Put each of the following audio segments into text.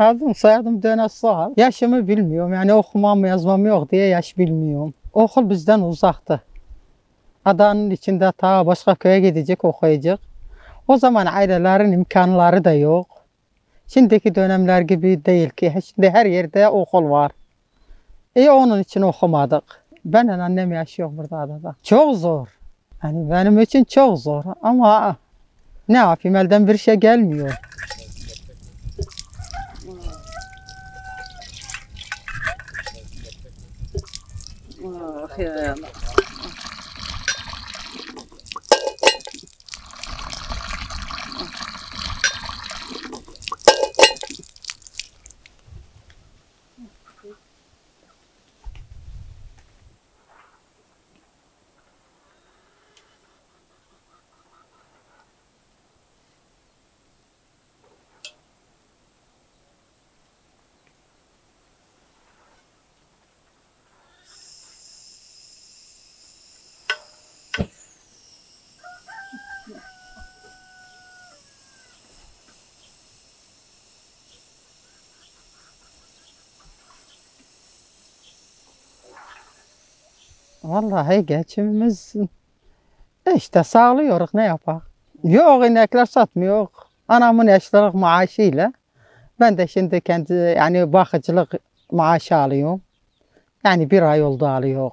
Adım soyadım Dönes Sual. Yaşımı bilmiyorum. Yani okumam yazmam yok diye yaş bilmiyorum. Okul bizden uzaktı. Adanın içinde ta başka köye gidecek okuyacak. O zaman ailelerin imkanları da yok. Şimdiki dönemler gibi değil ki. Şimdi her yerde okul var. Onun için okumadık. Ben annem yaşıyor burada adada. Çok zor. Yani benim için çok zor ama ne yapayım elden bir şey gelmiyor. Ah ya. Vallahi geçimimiz işte sağlıyoruz ne yapalım. Yok inekler satmıyor. Anamın yaşlılık maaşıyla. Ben de şimdi kendi yani bakıcılık maaşı alıyorum. Yani bir ay oldu alıyor.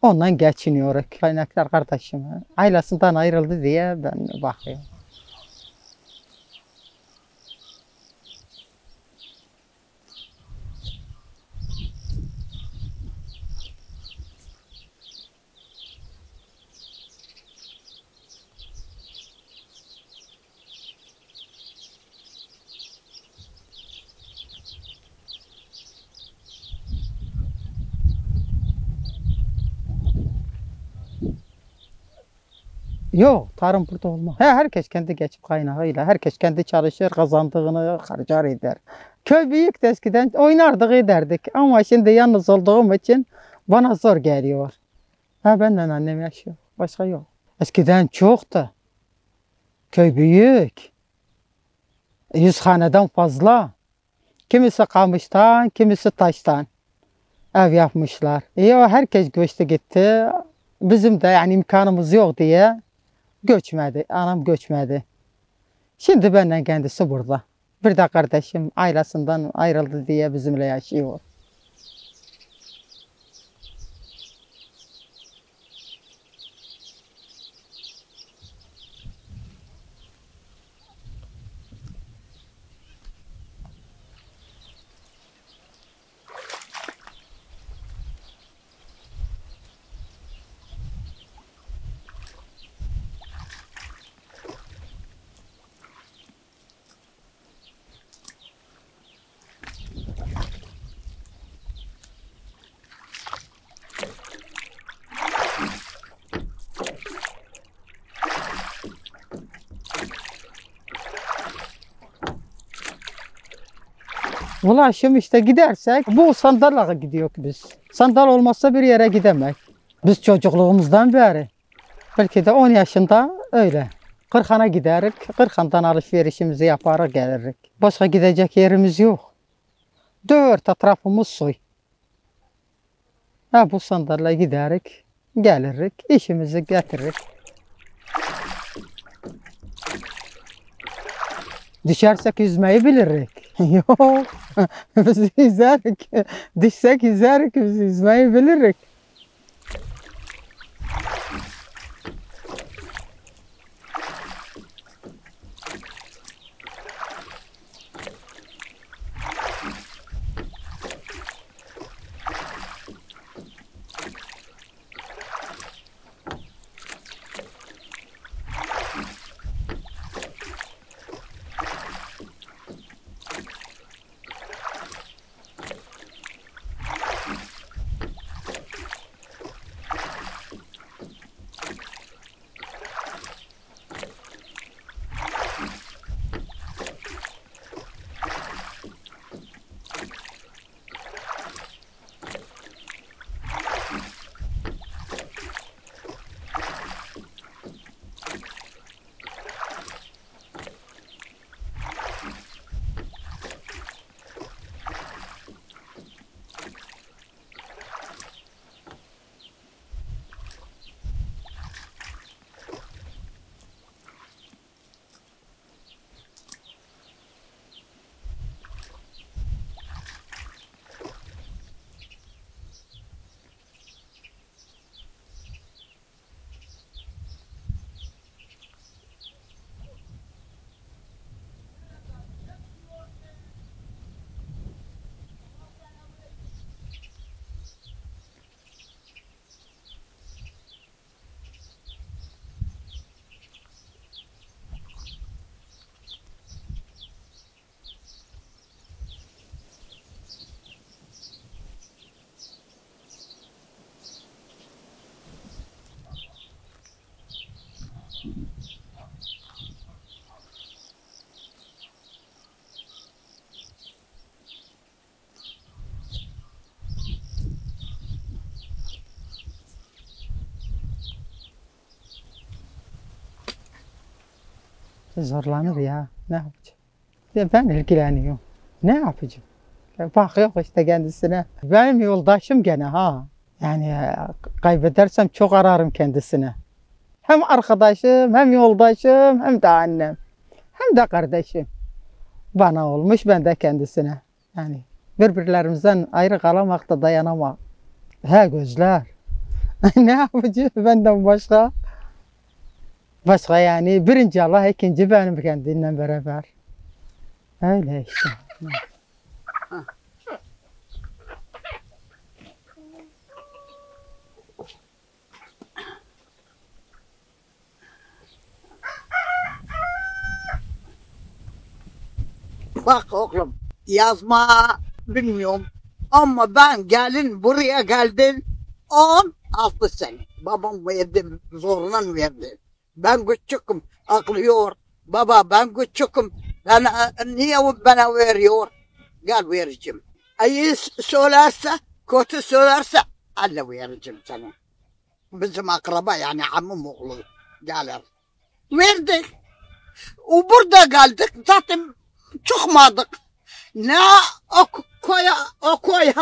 Ondan geçiniyoruz. İnekler kardeşim ailesinden ayrıldı diye ben bakıyorum. Yok, tarım burada olmaz. Herkes kendi geçim kaynağıyla, herkes kendi çalışır, kazandığını harcar eder. Köy büyük de eskiden oynardık ederdik ama şimdi yalnız olduğum için bana zor geliyor. Benden annem yaşıyor, başka yok. Eskiden çoktu, köy büyük, 100 haneden fazla. Kimisi kamıştan, kimisi taştan ev yapmışlar. O herkes göçtü gitti. Bizim de yani imkanımız yok diye göçmedi, anam göçmedi. Şimdi benden kendisi burada. Bir de kardeşim ailesinden ayrıldı diye bizimle yaşıyor. Ulaşım işte gidersek bu sandalla gidiyor biz. Sandal olmazsa bir yere gidemek. Biz çocukluğumuzdan beri belki de 10 yaşında öyle. Kırkhan'a giderik, Kırkhan'dan alışverişimizi yaparak gelirik. Başka gidecek yerimiz yok. Dört etrafımız soy. Bu sandalla giderik, gelirik, işimizi getiririk. Düşersek yüzmeyi bilirik. Yok, biz yüzerik. Düşsek yüzerik, biz yüzmeyi bilirik. Zorlanır ya. Ne yapacağım? Ya ben ilgileniyorum. Ne yapacağım? Bak yok işte kendisine. Benim yoldaşım gene ha. Yani kaybedersem çok ararım kendisine. Hem arkadaşım, hem yoldaşım, hem de annem. Hem de kardeşim. Bana olmuş, ben de kendisine. Yani birbirlerimizden ayrı kalamakta dayanamak. He gözler. Ne yapacağım benden başka? Başka yani birinci Allah, ikinci benim kendimle beraber. Öyle işte. Bak oğlum, yazma bilmiyorum ama ben gelin buraya geldin 16 sene. Babam verdi, zorla verdi. Ben küçüküm, aklıyor. Baba ben küçüküm, niye bana veriyor? Gel vereceğim. İyi söylerse, kötü söylerse Allah vereceğim sana. Bizim akraba yani amım oğlu gelir. Verdik. O burada geldik zaten çıkmadık. Ne o koya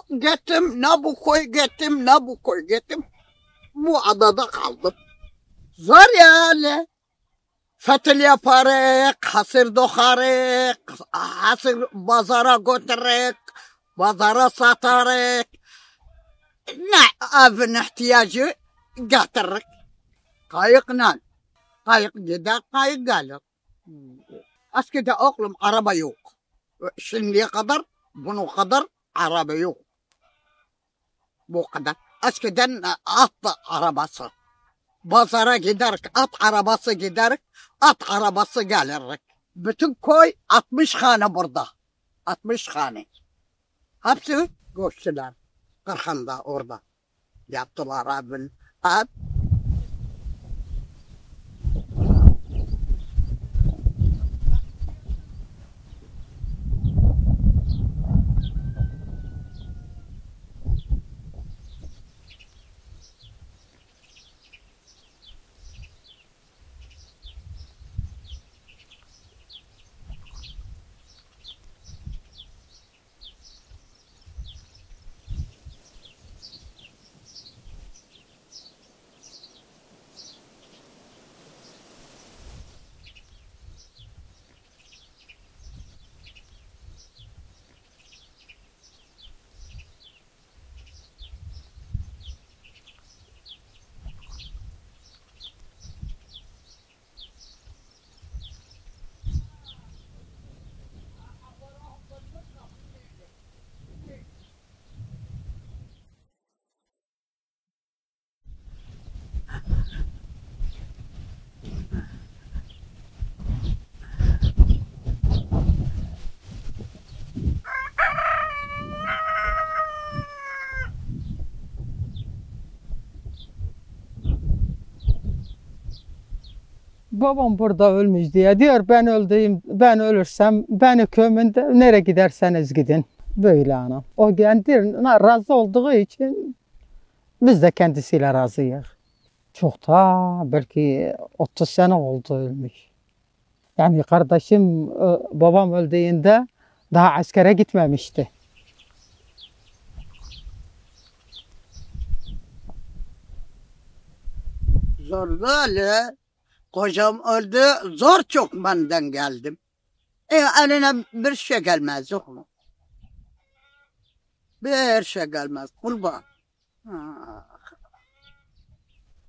gittim, ne bu koy gittim, ne bu koy gittim. Bu adada kaldım. Zor yani. Fetil yaparız, hasır dokarız, hasır pazara götürürüz, pazara satarız. Ne evin ihtiyacı getiririz. Kayıkla. Kayık gider, kayık gelir. Eskide oğlum araba yok. Şimdiye kadar bunu kadar araba yok. Bu kadar. Eskiden at arabası. Pazara giderek at arabası giderek at arabası gelirek. Bütün köy 60 hane burada. 60 hane. Hepsi göçtüler. Kırkında orada. Yaptılar abin. Ab Babam burada ölmüş diye diyor, ben öldüğüm, ben ölürsem beni gömün de nereye giderseniz gidin. Böyle anam. O kendi razı olduğu için biz de kendisiyle razıyız. Çok da belki 30 sene oldu ölmüş. Yani kardeşim babam öldüğünde daha askere gitmemişti. zor böyle. Kocam öldü. Zor çok benden geldim. Eline bir şey gelmez oğlum. Bir şey gelmez. Kurban. Ah.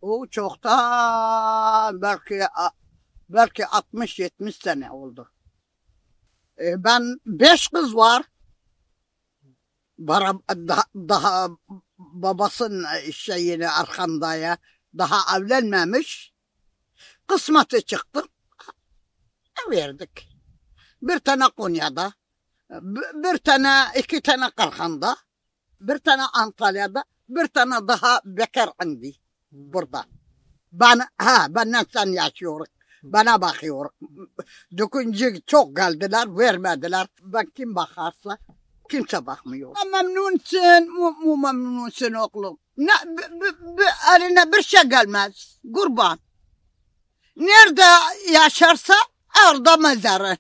O çoktan belki 60-70 sene oldu. Ben 5 kız var. Daha babasının şeyini arkamda ya. Daha evlenmemiş. Kısmeti çıktı. Verdik. Bir tane Konya'da. Bir tane, 2 tane Kırkan'da. Bir tane Antalya'da. Bir tane daha bekar indi. Burada. Benden sen yaşıyoruz. Bana bakıyor. Döküncü çok geldiler, vermediler. Ben kim bakarsa kimse bakmıyor. Memnunsun, mu memnunsun oğlum. Eline bir şey gelmez. Kurban. Nerede yaşarsa Orada mezarı.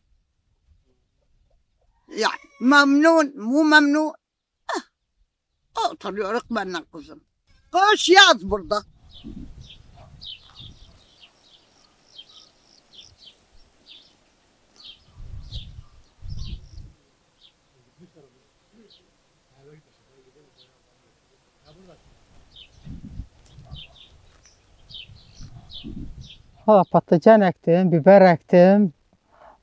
Ya memnun mu memnun? Oturuyoruz benimle kızım. Kış yaz burada. Valla patlıcan ektim, biber ektim,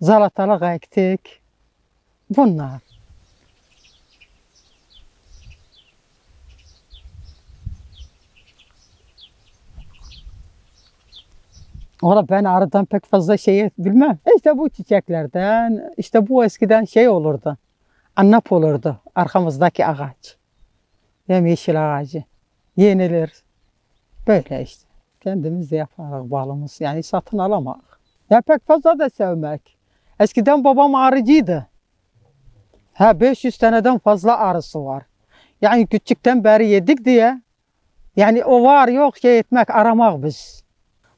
salatalık ektik. Bunlar. Valla ben arıdan pek fazla şey bilmem. İşte bu çiçeklerden, işte bu eskiden şey olurdu. Annap olurdu arkamızdaki ağaç. Yemyeşil ağacı. Yenilir. Böyle işte. Kendimiz de yaparız balımız. Yani satın alamak. Ya pek fazla da sevmek. Eskiden babam arıcıydı. Ha 500 taneden fazla arısı var. Yani küçükten beri yedik diye. Yani o var yok şey etmek aramak biz.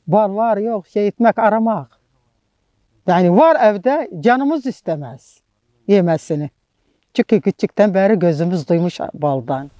Bal var yok şey etmek aramak. Yani var evde canımız istemez yemesini. Çünkü küçükten beri gözümüz duymuş baldan.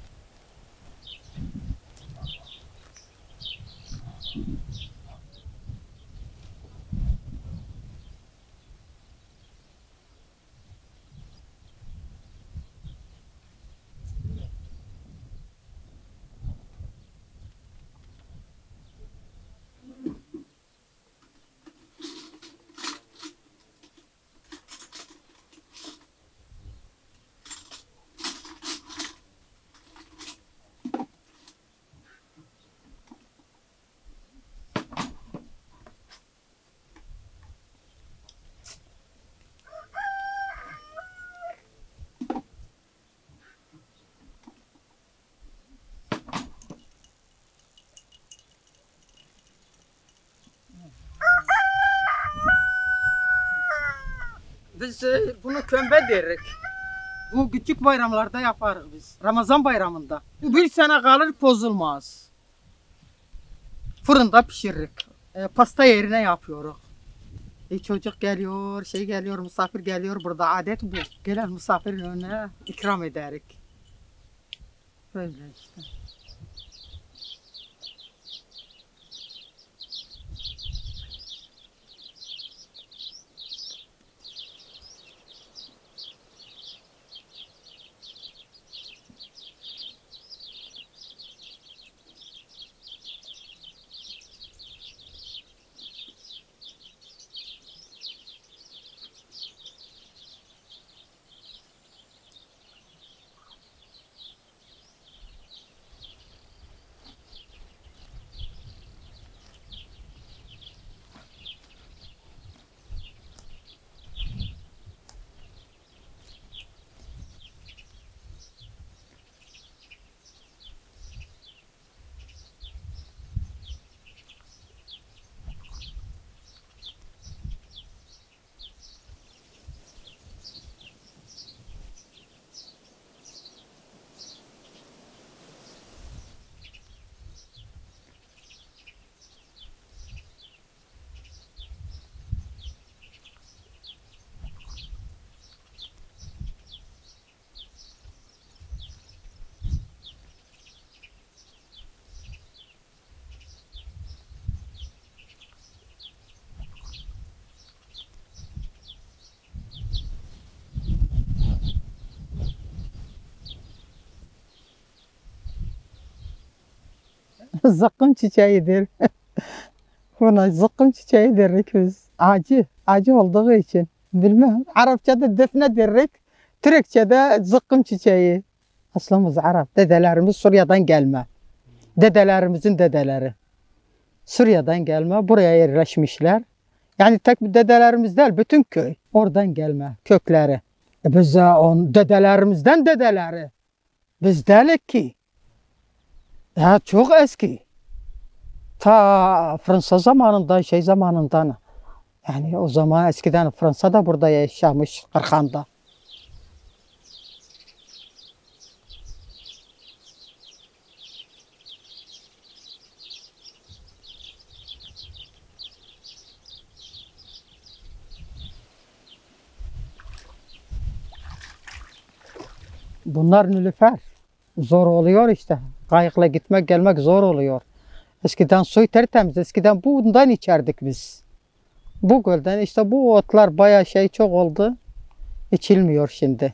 Biz bunu kömbe deriz. Bu küçük bayramlarda yaparız biz. Ramazan bayramında. Bu bir sene kalır bozulmaz. Fırında pişiririk. Pasta yerine yapıyoruz. Çocuk geliyor, şey geliyor, misafir geliyor. Burada adet bu. Gelen misafirin önüne ikram ederik. Böyle işte. Zıkkım çiçeğidir. Buna zıkkım çiçeği derik biz. Acı olduğu için. Bilmem. Arapçada defne derik. Türkçe'de zıkkım çiçeği. Aslımız Arap. Dedelerimiz Suriye'den gelme. Dedelerimizin dedeleri. Suriye'den gelme. Buraya yerleşmişler. Yani tek bir dedelerimiz değil, bütün köy. Oradan gelme kökleri. Biz de dedelerimizden dedeleri. Biz dedik ki. Ya çok eski. Ta Fransa zamanında, şey zamanından. Yani o zaman eskiden Fransa da burada yaşamış Kırkhan'da. Bunlar nilüfer. Zor oluyor işte. Kayıkla gitmek gelmek zor oluyor. Eskiden suyu tertemiz. Eskiden bundan içerdik biz. Bu gölden işte bu otlar bayağı çok oldu. İçilmiyor şimdi.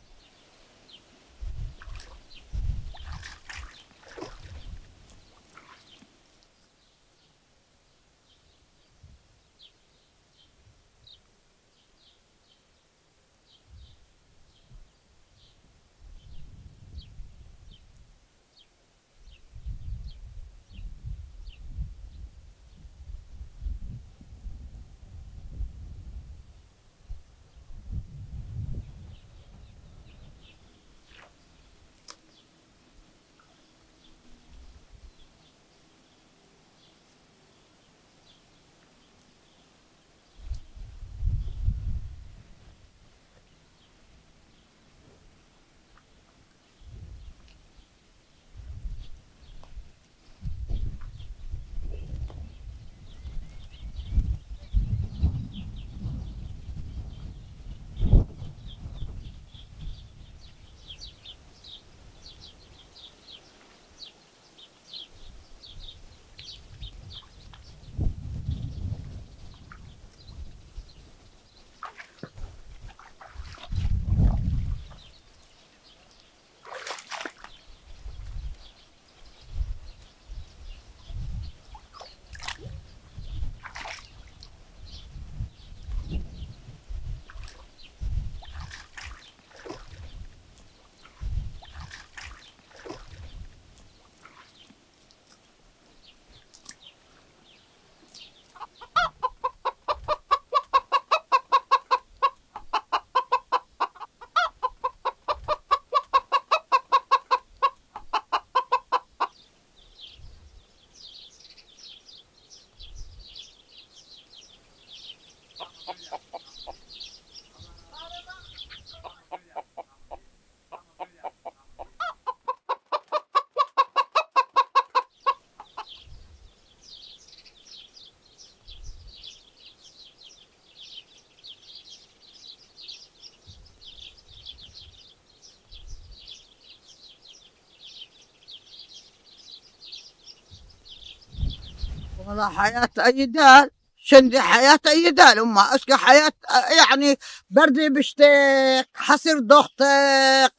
والله حياة أيدال شندي حياة أيدال أما أشكي حياة يعني بردي بشتك حصير ضغطك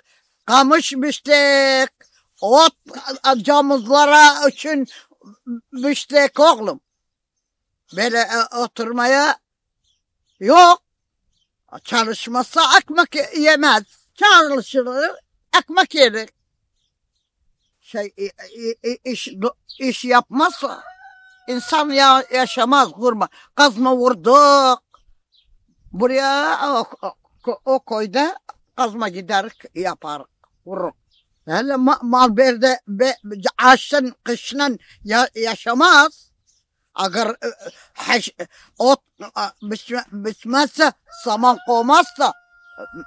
قامش biştek ot camızlara için biştek oğlum. Böyle oturmaya yok. Çalışmazsa ekmek yemez. Çalışır ekmek yer. Şey iş yapmazsa İnsan yaşamaz kurma. Kazma vurduk. Buraya o koyda kazma gider yapar. Vurur. Hele mal berde ağaçtan kıştan yaşamaz. Eğer ot biçmezse saman kovmazsa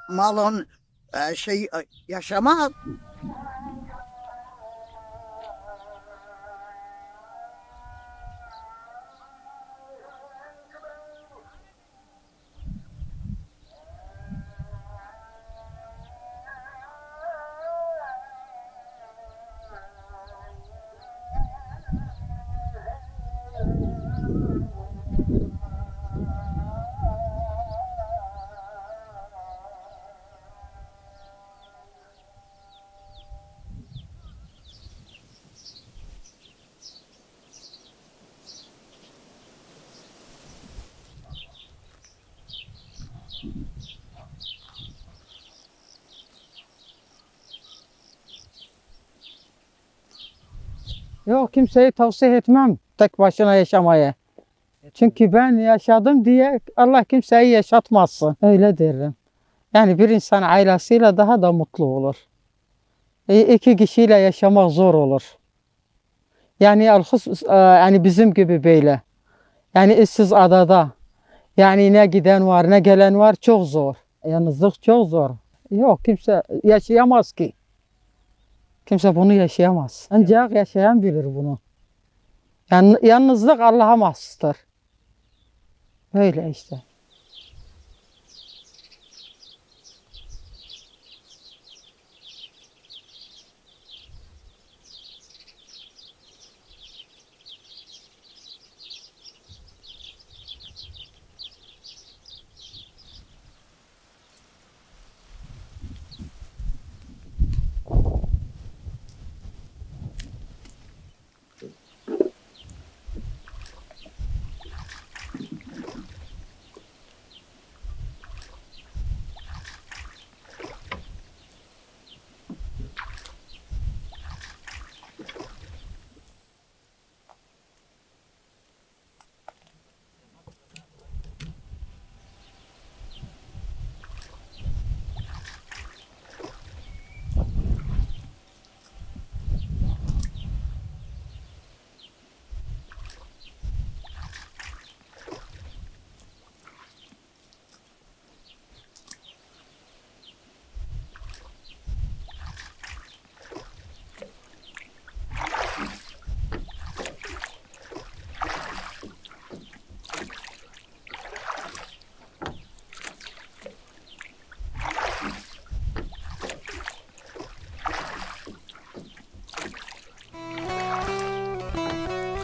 malın yaşamaz. Yok, kimseyi tavsiye etmem tek başına yaşamaya. Çünkü ben yaşadım diye Allah kimseyi yaşatmazsın. Öyle derim. Yani bir insan ailesiyle daha da mutlu olur. İki kişiyle yaşamak zor olur. Yani yani bizim gibi böyle. Yani ıssız adada. Yani ne giden var ne gelen var, çok zor. Yalnızlık çok zor. Yok, kimse yaşayamaz ki. Kimse bunu yaşayamaz. Ancak yaşayan bilir bunu. Yani yalnızlık Allah'a mahsustur. Öyle işte.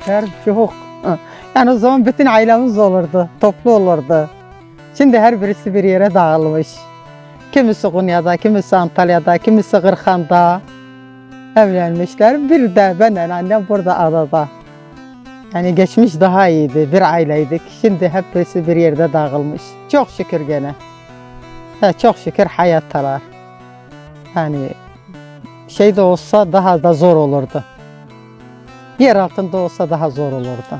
kardeşler çok. Yani o zaman bütün ailemiz olurdu, toplu olurdu. Şimdi her birisi bir yere dağılmış. Kimisi Konya'da, kimisi Antalya'da, kimisi Kırkhan'da evlenmişler. Bir de benle annem burada adada. Yani geçmiş daha iyiydi, bir aileydik. Şimdi hep birisi bir yerde dağılmış. Çok şükür gene. Çok şükür hayattalar. Yani şey de olsa daha da zor olurdu. Yer altında olsa daha zor olurdu.